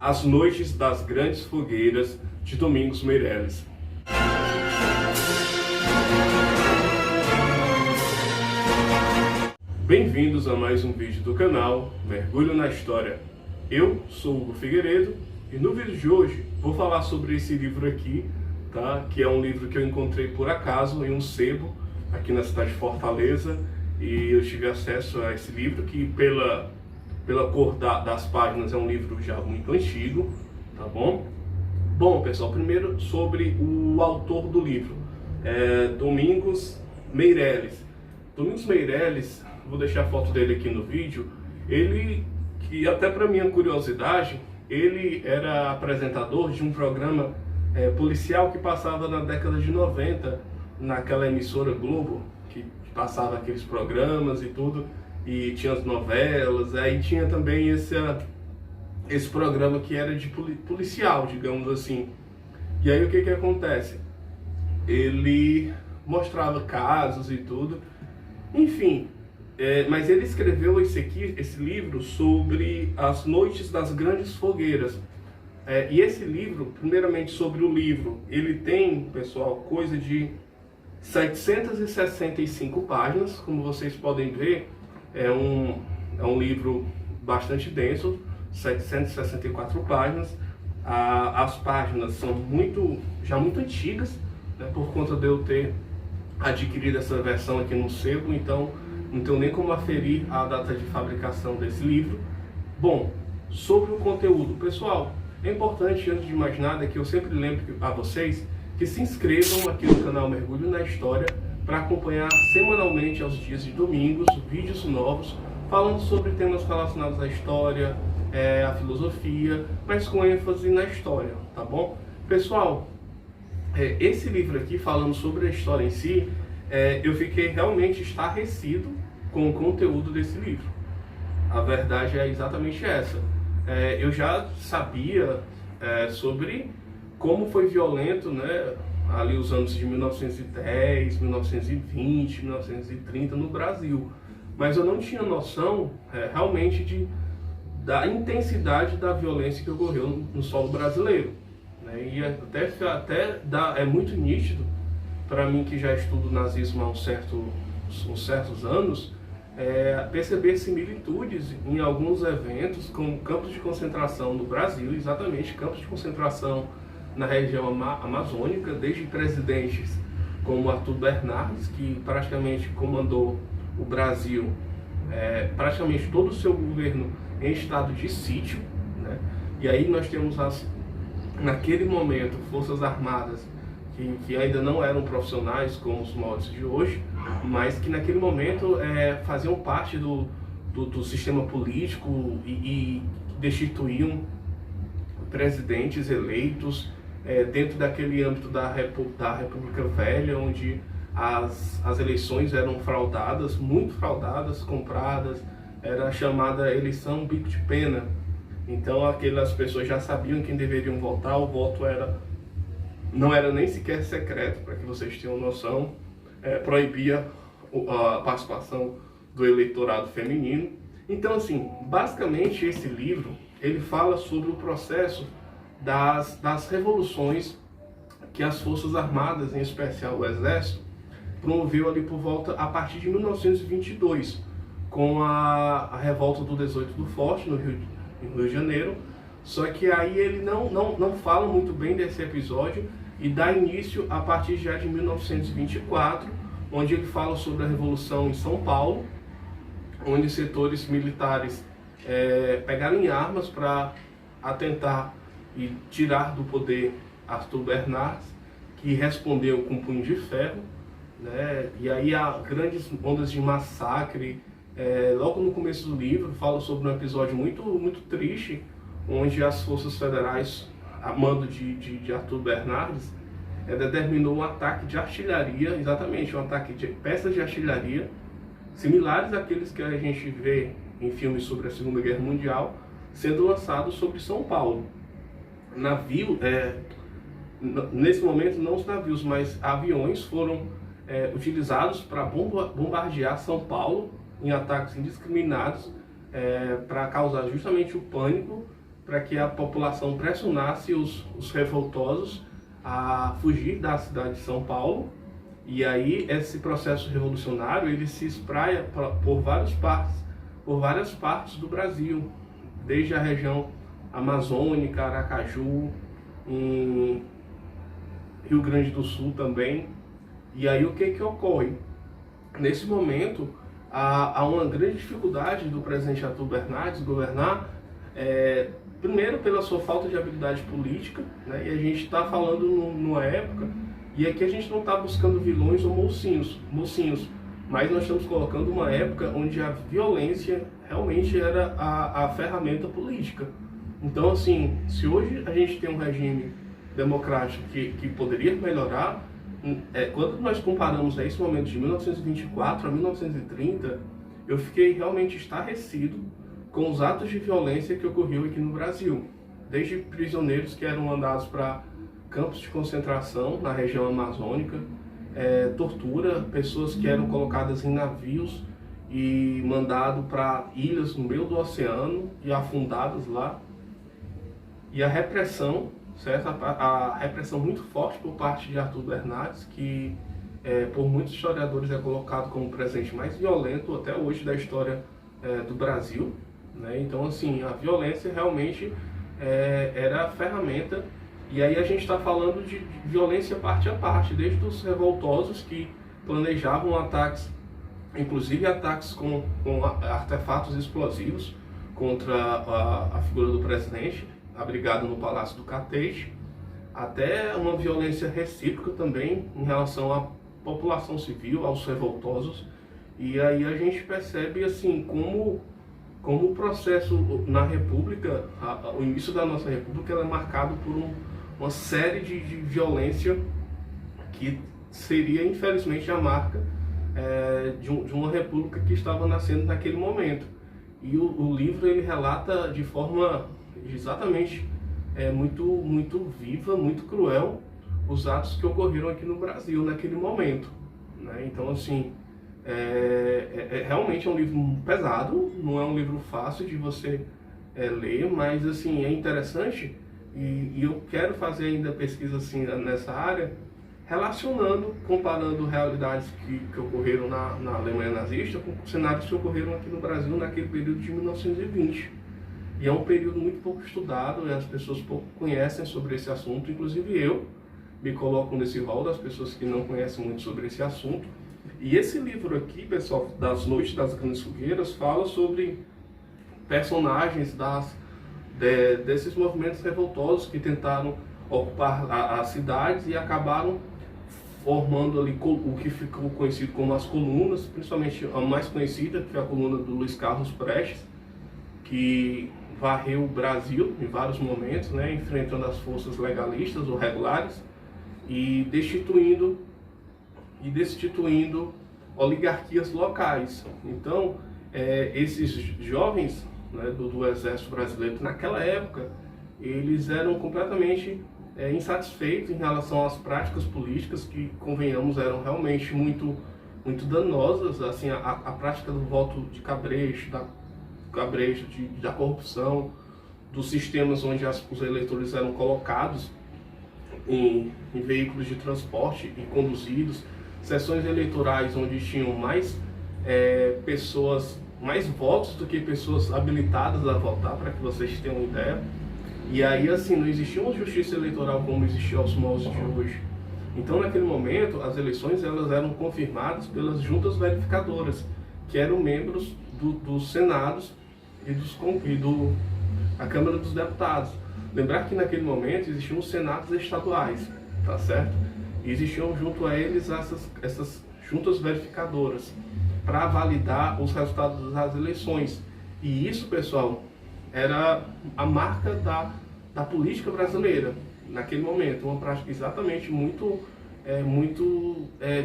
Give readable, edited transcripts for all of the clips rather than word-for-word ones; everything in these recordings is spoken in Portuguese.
As Noites das Grandes Fogueiras, de Domingos Meirelles. Bem-vindos a mais um vídeo do canal Mergulho na História. Eu sou Hugo Figueiredo e no vídeo de hoje vou falar sobre esse livro aqui, tá? Que é um livro que eu encontrei por acaso em um sebo aqui na cidade de Fortaleza, e eu tive acesso a esse livro que pela cor das páginas é um livro já muito antigo, tá bom? Bom, pessoal, primeiro sobre o autor do livro, Domingos Meirelles. Domingos Meirelles, vou deixar a foto dele aqui no vídeo. Ele, que até para minha curiosidade, ele era apresentador de um programa policial que passava na década de 90, naquela emissora Globo, que passava aqueles programas e tudo, e tinha as novelas, aí tinha também esse programa que era de policial, digamos assim. E aí o que acontece? Ele mostrava casos e tudo, enfim, mas ele escreveu esse livro sobre as Noites das Grandes Fogueiras. E esse livro, primeiramente sobre o livro, ele tem, pessoal, coisa de 765 páginas, como vocês podem ver. É um livro bastante denso, 764 páginas. As páginas são já muito antigas, né, por conta de eu ter adquirido essa versão aqui no sebo, então não tenho nem como aferir a data de fabricação desse livro. Bom, sobre o conteúdo, pessoal, é importante, antes de mais nada, que eu sempre lembro a vocês que se inscrevam aqui no canal Mergulho na História para acompanhar semanalmente aos dias de domingos vídeos novos falando sobre temas relacionados à história, à filosofia, mas com ênfase na história, tá bom? Pessoal, esse livro aqui, falando sobre a história em si, eu fiquei realmente estarrecido com o conteúdo desse livro. A verdade é exatamente essa. Eu já sabia sobre como foi violento, né, ali os anos de 1910, 1920, 1930 no Brasil. Mas eu não tinha noção realmente da intensidade da violência que ocorreu no solo brasileiro, né? E é muito nítido para mim, que já estudo nazismo há uns certos anos, perceber similitudes em alguns eventos, como campos de concentração no Brasil, exatamente campos de concentração na região amazônica, desde presidentes como Arthur Bernardes, que praticamente comandou o Brasil, praticamente todo o seu governo em estado de sítio, né? E aí nós temos naquele momento, forças armadas que ainda não eram profissionais como os moldes de hoje, mas que naquele momento faziam parte do sistema político e destituíam presidentes eleitos dentro daquele âmbito da República Velha, onde as eleições eram fraudadas, muito fraudadas, compradas. Era a chamada eleição bico de pena. Então aquelas pessoas já sabiam quem deveriam votar, o voto não era nem sequer secreto, para que vocês tenham noção, proibia a participação do eleitorado feminino. Então, assim, basicamente esse livro, ele fala sobre o processo das revoluções que as Forças Armadas, em especial o Exército, promoveu ali a partir de 1922, com a revolta do 18 do Forte, no Rio de Janeiro. Só que aí ele não fala muito bem desse episódio e dá início a partir já de 1924, onde ele fala sobre a Revolução em São Paulo, onde setores militares pegaram em armas para atentar e tirar do poder Arthur Bernardes, que respondeu com punho de ferro, né? E aí há grandes ondas de massacre. Logo no começo do livro fala sobre um episódio muito, muito triste, onde as forças federais, a mando de Arthur Bernardes, determinou um ataque de artilharia, exatamente, um ataque de peças de artilharia, similares àqueles que a gente vê em filmes sobre a Segunda Guerra Mundial, sendo lançados sobre São Paulo. Nesse momento não os navios, mas aviões foram utilizados para bombardear São Paulo em ataques indiscriminados, para causar justamente o pânico para que a população pressionasse os revoltosos a fugir da cidade de São Paulo. E aí esse processo revolucionário ele se espraia por várias partes do Brasil, desde a região amazônica, Aracaju, em Rio Grande do Sul também. E aí o que ocorre? Nesse momento há uma grande dificuldade do presidente Arthur Bernardes governar, primeiro pela sua falta de habilidade política, né? E a gente está falando numa época, e aqui a gente não está buscando vilões ou mocinhos, mas nós estamos colocando uma época onde a violência realmente era a ferramenta política. Então, assim, se hoje a gente tem um regime democrático que poderia melhorar, quando nós comparamos esse momento de 1924 a 1930, eu fiquei realmente estarrecido com os atos de violência que ocorriam aqui no Brasil. Desde prisioneiros que eram mandados para campos de concentração na região amazônica, tortura, pessoas que eram colocadas em navios e mandadas para ilhas no meio do oceano e afundadas lá. E a repressão, certo? A repressão muito forte por parte de Arthur Bernardes, que por muitos historiadores é colocado como o presidente mais violento até hoje da história do Brasil, né? Então, assim, a violência realmente era a ferramenta. E aí a gente está falando de violência parte a parte, desde os revoltosos que planejavam ataques, inclusive ataques com artefatos explosivos contra a figura do presidente, abrigado no Palácio do Catete, até uma violência recíproca também em relação à população civil, aos revoltosos. E aí a gente percebe assim como o processo na República, o início da nossa República, ela é marcado por uma série de violência que seria infelizmente a marca de uma república que estava nascendo naquele momento. E o livro ele relata de forma exatamente muito viva, muito cruel, os atos que ocorreram aqui no Brasil naquele momento, né? Então, assim, realmente é um livro pesado, não é um livro fácil de você ler, mas assim, é interessante e eu quero fazer ainda pesquisa assim, nessa área, relacionando, comparando realidades que ocorreram na Alemanha nazista com cenários que ocorreram aqui no Brasil naquele período de 1920. E é um período muito pouco estudado, e as pessoas pouco conhecem sobre esse assunto, inclusive eu me coloco nesse rol das pessoas que não conhecem muito sobre esse assunto. E esse livro aqui, pessoal, das Noites das Grandes Fogueiras, fala sobre personagens desses movimentos revoltosos que tentaram ocupar as cidades e acabaram formando ali o que ficou conhecido como as colunas, principalmente a mais conhecida, que é a coluna do Luiz Carlos Prestes, que varreu o Brasil em vários momentos, né, enfrentando as forças legalistas ou regulares e destituindo oligarquias locais. Então, esses jovens, né, do Exército Brasileiro naquela época, eles eram completamente insatisfeitos em relação às práticas políticas que, convenhamos, eram realmente muito danosas, assim, a prática do voto de cabresto, da corrupção, dos sistemas onde os eleitores eram colocados em veículos de transporte e conduzidos, sessões eleitorais onde tinham mais votos do que pessoas habilitadas a votar, para que vocês tenham uma ideia. E aí, assim, não existia uma justiça eleitoral como existe aos moldes de hoje. Então, naquele momento, as eleições elas eram confirmadas pelas juntas verificadoras, que eram membros dos senados e da Câmara dos Deputados. Lembrar que naquele momento existiam os senados estaduais, tá certo? E existiam junto a eles essas juntas verificadoras para validar os resultados das eleições. E isso, pessoal, era a marca da política brasileira naquele momento, uma prática exatamente muito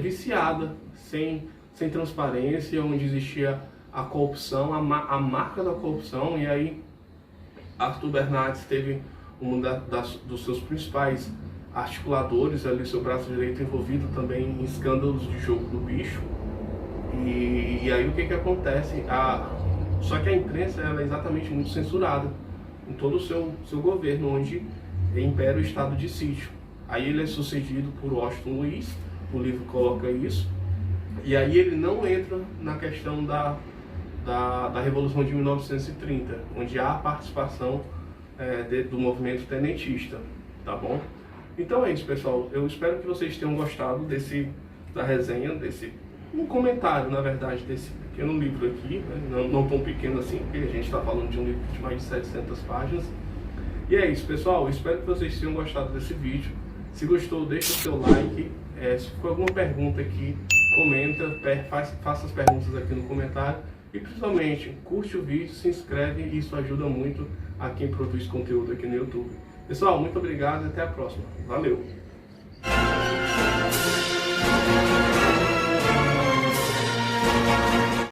viciada, sem transparência, onde existia a corrupção, a marca da corrupção. E aí Arthur Bernardes teve dos seus principais articuladores ali, seu braço direito envolvido também em escândalos de jogo do bicho. E aí o que acontece? Só que a imprensa ela é exatamente muito censurada. em todo o seu governo, onde impera o estado de sítio. Aí ele é sucedido por Washington Luiz, o livro coloca isso, e aí ele não entra na questão da Revolução de 1930, onde há a participação do movimento tenentista, tá bom? Então é isso, pessoal. Eu espero que vocês tenham gostado da resenha, um comentário, na verdade, desse pequeno livro aqui, né? Não tão pequeno assim, porque a gente está falando de um livro de mais de 700 páginas. E é isso, pessoal. Eu espero que vocês tenham gostado desse vídeo. Se gostou, deixa o seu like. Se for alguma pergunta aqui, comenta, faça as perguntas aqui no comentário. E principalmente, curte o vídeo, se inscreve, isso ajuda muito a quem produz conteúdo aqui no YouTube. Pessoal, muito obrigado e até a próxima. Valeu!